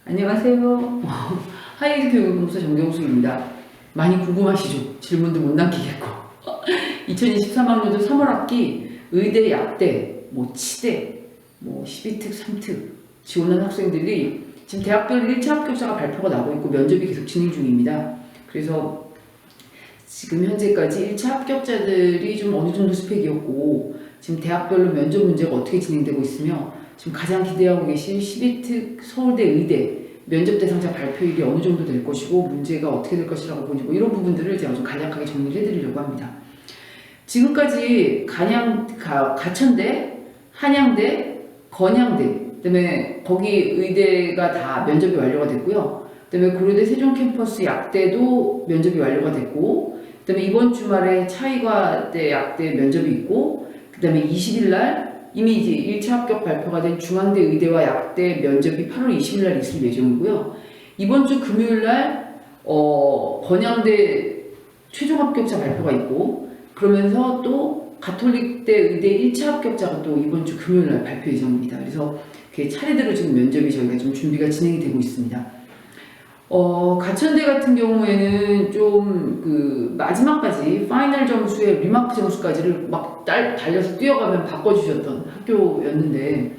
안녕하세요. 하이에듀 교육연구소 정경숙입니다. 많이 궁금하시죠? 질문도 못 남기겠고. 2023학년도 3월 학기 의대, 약대, 치대, 12특, 3특 지원한 학생들이 지금 대학별 1차 합격자가 발표가 나고 있고 면접이 계속 진행 중입니다. 그래서 지금 현재까지 1차 합격자들이 좀 어느 정도 스펙이었고 지금 대학별로 면접 문제가 어떻게 진행되고 있으며 지금 가장 기대하고 계신 12특 서울대 의대 면접 대상자 발표일이 어느 정도 될 것이고 문제가 어떻게 될 것이라고 보니 이런 부분들을 제가 좀 간략하게 정리를 해드리려고 합니다. 지금까지 가천대, 한양대, 건양대 그다음에 거기 의대가 다 면접이 완료가 됐고요. 그다음에 고려대 세종 캠퍼스 약대도 면접이 완료가 됐고 그다음에 이번 주말에 차의과대 약대 면접이 있고 그다음에 20일 날 이미 이제 1차 합격 발표가 된 중앙대 의대와 약대 면접이 8월 20일 날 있을 예정이고요. 이번 주 금요일 날 건양대 최종 합격자 발표가 있고 그러면서 또 가톨릭대 의대 1차 합격자가 또 이번 주 금요일 날 발표 예정입니다. 그래서 그 차례대로 지금 면접이 저희가 좀 준비가 진행이 되고 있습니다. 가천대 같은 경우에는 좀 그 마지막까지 파이널 점수에 리마크 점수까지를 막 달려서 뛰어가면 바꿔주셨던 학교였는데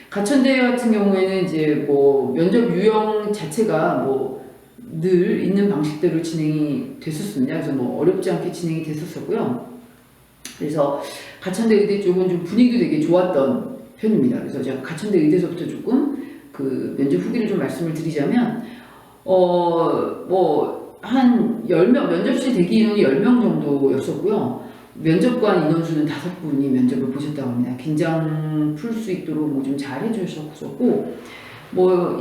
가천대 같은 경우에는 이제 면접 유형 자체가 늘 있는 방식대로 진행이 됐었습니다. 그래서 어렵지 않게 진행이 됐었고요. 그래서 가천대 의대 쪽은 좀 분위기도 되게 좋았던 편입니다. 그래서 제가 가천대 의대에서부터 조금 그 면접 후기를 좀 말씀을 드리자면 한 10명, 면접실 대기 인원이 10명 정도였었고요. 면접관 인원수는 5분이 면접을 보셨다고 합니다. 긴장 풀 수 있도록 좀 잘 해주셨었고,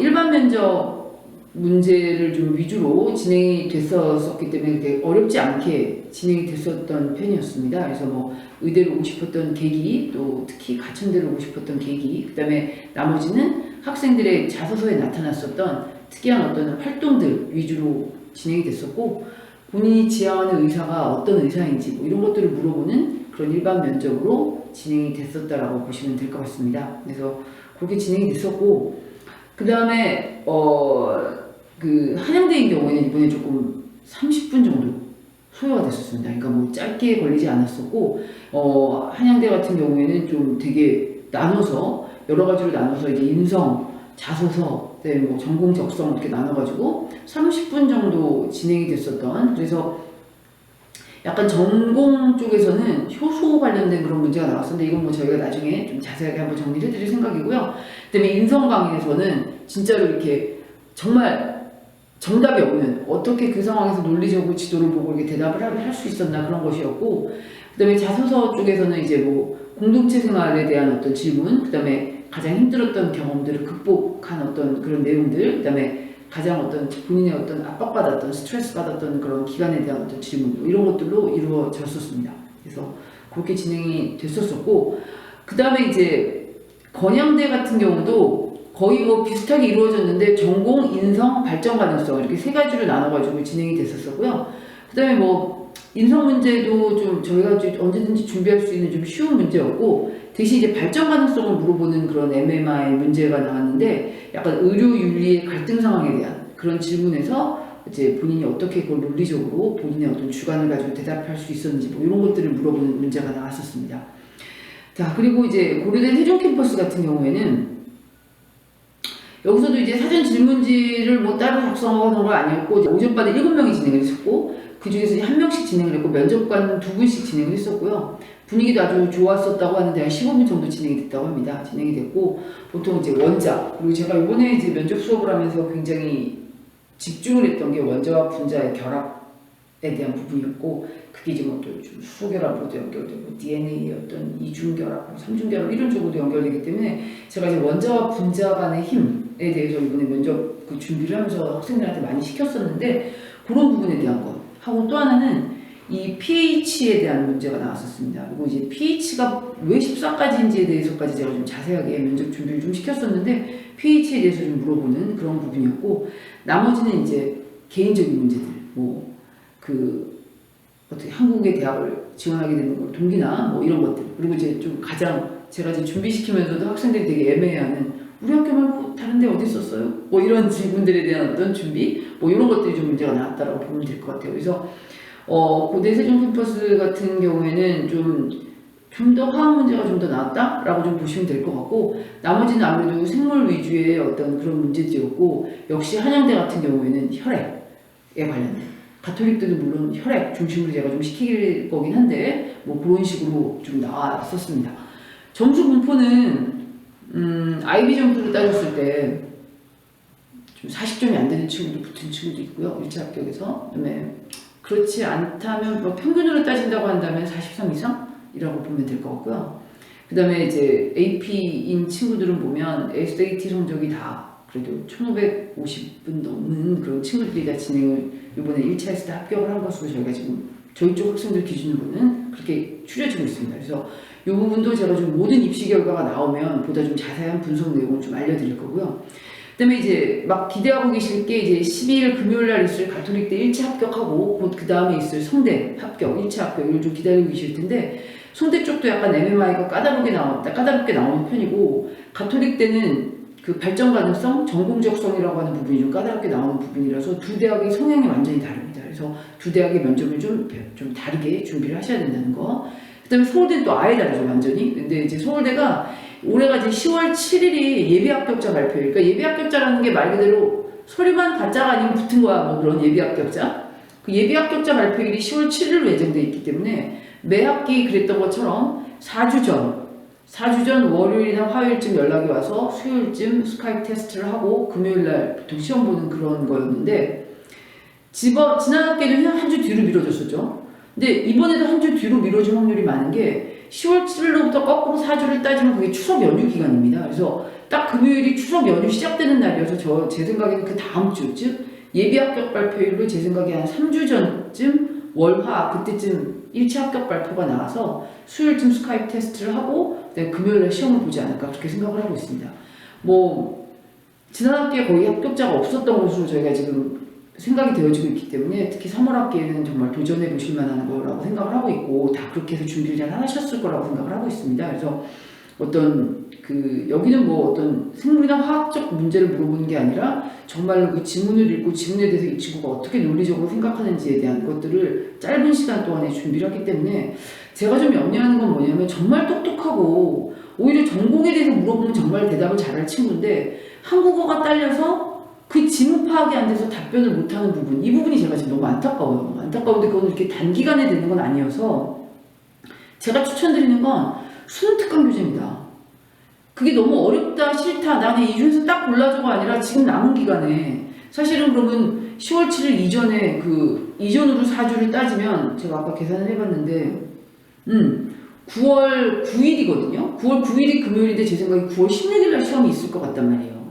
일반 면접 문제를 좀 위주로 진행이 됐었기 때문에 되게 어렵지 않게 진행이 됐었던 편이었습니다. 그래서 의대로 오고 싶었던 계기, 또 특히 가천대로 오고 싶었던 계기, 그 다음에 나머지는 학생들의 자소서에 나타났었던 특이한 어떤 활동들 위주로 진행이 됐었고 본인이 지향하는 의사가 어떤 의사인지 이런 것들을 물어보는 그런 일반 면접으로 진행이 됐었다라고 보시면 될 것 같습니다. 그래서 그렇게 진행이 됐었고 그 다음에 그 한양대인 경우에는 이번에 조금 30분 정도 소요가 됐었습니다. 그러니까 짧게 걸리지 않았었고 한양대 같은 경우에는 좀 되게 나눠서 여러 가지로 나눠서 이제 인성, 자소서, 전공 적성 이렇게 나눠가지고 30분 정도 진행이 됐었던 그래서 약간 전공 쪽에서는 효소 관련된 그런 문제가 나왔었는데 이건 저희가 나중에 좀 자세하게 한번 정리를 해드릴 생각이고요. 그다음에 인성 강의에서는 진짜로 이렇게 정말 정답이 없는 어떻게 그 상황에서 논리적으로 지도를 보고 이렇게 대답을 할 수 있었나 그런 것이었고 그다음에 자소서 쪽에서는 이제 공동체 생활에 대한 어떤 질문 그다음에 가장 힘들었던 경험들을 극복한 어떤 그런 내용들, 그 다음에 가장 본인의 압박받았던, 스트레스 받았던 그런 기간에 대한 어떤 질문, 이런 것들로 이루어졌었습니다. 그래서 그렇게 진행이 됐었고, 그 다음에 이제 건양대 같은 경우도 거의 비슷하게 이루어졌는데 전공, 인성, 발전 가능성 이렇게 세 가지로 나눠가지고 진행이 됐었고요. 그 다음에 인성 문제도 좀 저희가 언제든지 준비할 수 있는 좀 쉬운 문제였고 대신 이제 발전 가능성을 물어보는 그런 MMI 문제가 나왔는데 약간 의료 윤리의 갈등 상황에 대한 그런 질문에서 이제 본인이 어떻게 그걸 논리적으로 본인의 어떤 주관을 가지고 대답할 수 있었는지 이런 것들을 물어보는 문제가 나왔었습니다. 자, 그리고 이제 고려대 세종 캠퍼스 같은 경우에는 여기서도 이제 사전 질문지를 따로 작성하는 건 아니었고 오전반에 7명이 진행을 했었고 그 중에서 이제 1명씩 진행을 했고 면접관 2분씩 진행을 했었고요. 분위기도 아주 좋았었다고 하는데 한 15분 정도 진행이 됐다고 합니다. 진행이 됐고 보통 이제 원자 그리고 제가 이번에 이제 면접 수업을 하면서 굉장히 집중을 했던 게 원자와 분자의 결합에 대한 부분이었고 그게 이제 또 좀 수소결합으로도 연결되고 DNA의 어떤 이중결합, 삼중결합 이런 쪽으로도 연결되기 때문에 제가 이제 원자와 분자 간의 힘에 대해서 이번에 면접 그 준비를 하면서 학생들한테 많이 시켰었는데 그런 부분에 대한 것 하고 또 하나는 이 pH에 대한 문제가 나왔었습니다. 그리고 이제 pH가 왜 14까지인지에 대해서까지 제가 좀 자세하게 면접 준비를 좀 시켰었는데 pH에 대해서 좀 물어보는 그런 부분이었고 나머지는 이제 개인적인 문제들 어떻게 한국의 대학을 지원하게 되는 동기나 이런 것들 그리고 이제 좀 가장 제가 이제 준비시키면서도 학생들이 되게 애매해하는 우리 학교 말고 다른 데 어디 있었어요? 뭐 이런 질문들에 대한 어떤 준비, 뭐 이런 것들이 좀 문제가 나왔다라고 보면 될 것 같아요. 그래서 고대 세종 캠퍼스 같은 경우에는 좀 더 화학 문제가 좀 더 나왔다라고 좀 보시면 될 것 같고, 나머지는 아무래도 생물 위주의 어떤 그런 문제들이었고, 역시 한양대 같은 경우에는 혈액에 관련된, 가톨릭들은 물론 혈액 중심으로 제가 좀 시킬 거긴 한데 뭐 그런 식으로 좀 나왔었습니다. 점수 분포는 아이비 점수로 따졌을 때 좀 40점이 안 되는 친구도 붙은 친구도 있고요. 1차 합격에서. 그다음에 그렇지 않다면 뭐 평균으로 따진다고 한다면 43 이상이라고 보면 될 것 같고요. 그 다음에 이제 AP인 친구들은 보면 SAT 성적이 다 그래도 1550분 넘는 그런 친구들이 다 진행을 이번에 1차에서 다 합격을 한 것으로 저희가 지금 저희 쪽 학생들 기준으로는 그렇게 추려지고 있습니다. 그래서 이 부분도 제가 좀 모든 입시 결과가 나오면 보다 좀 자세한 분석 내용을 좀 알려드릴 거고요. 그 다음에 이제 막 기대하고 계실 게 이제 12일 금요일 날 있을 가톨릭대 1차 합격하고 곧 그 다음에 있을 성대 합격, 1차 합격 이걸 좀 기다리고 계실 텐데, 성대 쪽도 약간 MMI가 까다롭게 나오는 편이고, 가톨릭대는 그 발전 가능성, 전공 적성이라고 하는 부분이 좀 까다롭게 나오는 부분이라서 두 대학의 성향이 완전히 다릅니다. 그래서 두 대학의 면접을 좀 다르게 준비를 하셔야 된다는 거. 그 다음에 서울대는 또 아예 다르죠, 완전히. 근데 이제 서울대가 올해가 이제 10월 7일이 예비 합격자 발표예요. 그러니까 예비 합격자라는 게 말 그대로 서류만 가짜가 아니면 붙은 거야, 뭐 그런 예비 합격자. 그 예비 합격자 발표일이 10월 7일로 예정되어 있기 때문에 매 학기 그랬던 것처럼 4주 전 월요일이나 화요일쯤 연락이 와서 수요일쯤 스카이프 테스트를 하고 금요일날 보통 시험 보는 그런 거였는데, 지난 학기에도 한 주 뒤로 미뤄졌었죠. 근데 이번에도 한 주 뒤로 미뤄질 확률이 많은 게 10월 7일로부터 거꾸로 4주를 따지면 그게 추석 연휴 기간입니다. 그래서 딱 금요일이 추석 연휴 시작되는 날이어서 제 생각에는 그 다음 주, 즉 예비 합격 발표일로 제 생각에 한 3주 전쯤 월화 그때쯤 1차 합격 발표가 나와서 수요일쯤 스카이프 테스트를 하고 금요일에 시험을 보지 않을까 그렇게 생각을 하고 있습니다. 뭐 지난 학기에 거의 합격자가 없었던 것으로 저희가 지금 생각이 되어지고 있기 때문에 특히 3월 학기에는 정말 도전해 보실 만한 거라고 생각을 하고 있고, 다 그렇게 해서 준비를 잘 하셨을 거라고 생각을 하고 있습니다. 그래서 여기는 뭐 어떤 생물이나 화학적 문제를 물어보는 게 아니라 정말로 그 지문을 읽고 지문에 대해서 이 친구가 어떻게 논리적으로 생각하는지에 대한 것들을 짧은 시간 동안에 준비를 하기 때문에, 제가 좀 염려하는 건 뭐냐면 정말 똑똑하고 오히려 전공에 대해서 물어보면 정말 대답을 잘할 친구인데 한국어가 딸려서 그 지문 파악이 안 돼서 답변을 못하는 부분, 이 부분이 제가 지금 너무 안타까워요. 안타까운데 그건 이렇게 단기간에 되는 건 아니어서 제가 추천드리는 건 수능 특강 교재입니다. 그게 너무 어렵다, 싫다, 나는 이 중에서 딱 골라줘가 아니라 지금 남은 기간에, 사실은 그러면 10월 7일 이전에 이전으로 4주를 따지면 제가 아까 계산을 해봤는데 9월 9일이거든요. 9월 9일이 금요일인데 제 생각에 9월 16일 날 시험이 있을 것 같단 말이에요.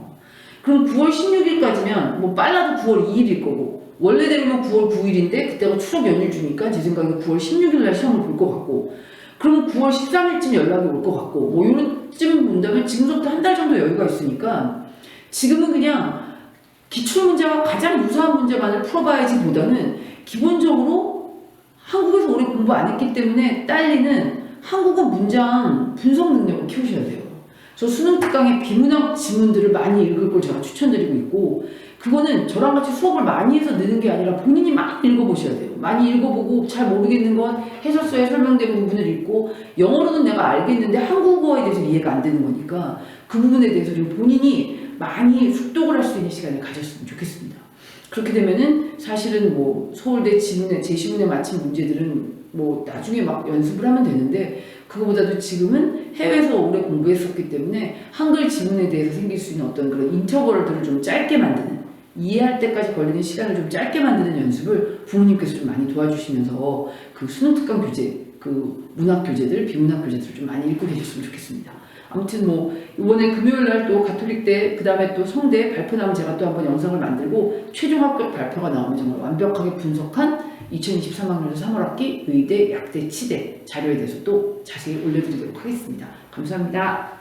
그럼 9월 16일까지면 뭐 빨라도 9월 2일일 거고, 원래대로면 9월 9일인데 그때가 추석 연휴 주니까 제 생각에 9월 16일 날 시험을 볼 것 같고, 그러면 9월 13일쯤 연락이 올 것 같고, 뭐 요런쯤 본다면 지금부터 한 달 정도 여유가 있으니까 지금은 그냥 기출문제와 가장 유사한 문제만을 풀어봐야지 보다는 기본적으로 한국에서 오래 공부 안 했기 때문에 딸리는 한국어 문장 분석 능력을 키우셔야 돼요. 저 수능 특강에 비문학 지문들을 많이 읽을 걸 제가 추천드리고 있고, 그거는 저랑 같이 수업을 많이 해서 느는 게 아니라 본인이 많이 읽어보셔야 돼요. 많이 읽어보고 잘 모르겠는 건 해설서에 설명된 부분을 읽고, 영어로는 내가 알겠는데 한국어에 대해서 이해가 안 되는 거니까 그 부분에 대해서 좀 본인이 많이 숙독을 할 수 있는 시간을 가졌으면 좋겠습니다. 그렇게 되면은 사실은 뭐 서울대 제시문에 맞힌 문제들은 뭐 나중에 막 연습을 하면 되는데, 그거보다도 지금은 해외에서 오래 공부했었기 때문에 한글 지문에 대해서 생길 수 있는 어떤 그런 인터벌들을 좀 짧게 만드는, 이해할 때까지 걸리는 시간을 좀 짧게 만드는 연습을 부모님께서 좀 많이 도와주시면서 그 수능 특강 교재, 그 문학 교재들, 비문학 교재들을 좀 많이 읽고 계셨으면 좋겠습니다. 아무튼 뭐 이번에 금요일날 또 가톨릭대, 그 다음에 또 성대 발표 나면 제가 또 한번 영상을 만들고, 최종 합격 발표가 나오면 정말 완벽하게 분석한 2023학년도 3월 학기 의대, 약대, 치대 자료에 대해서 또 자세히 올려드리도록 하겠습니다. 감사합니다.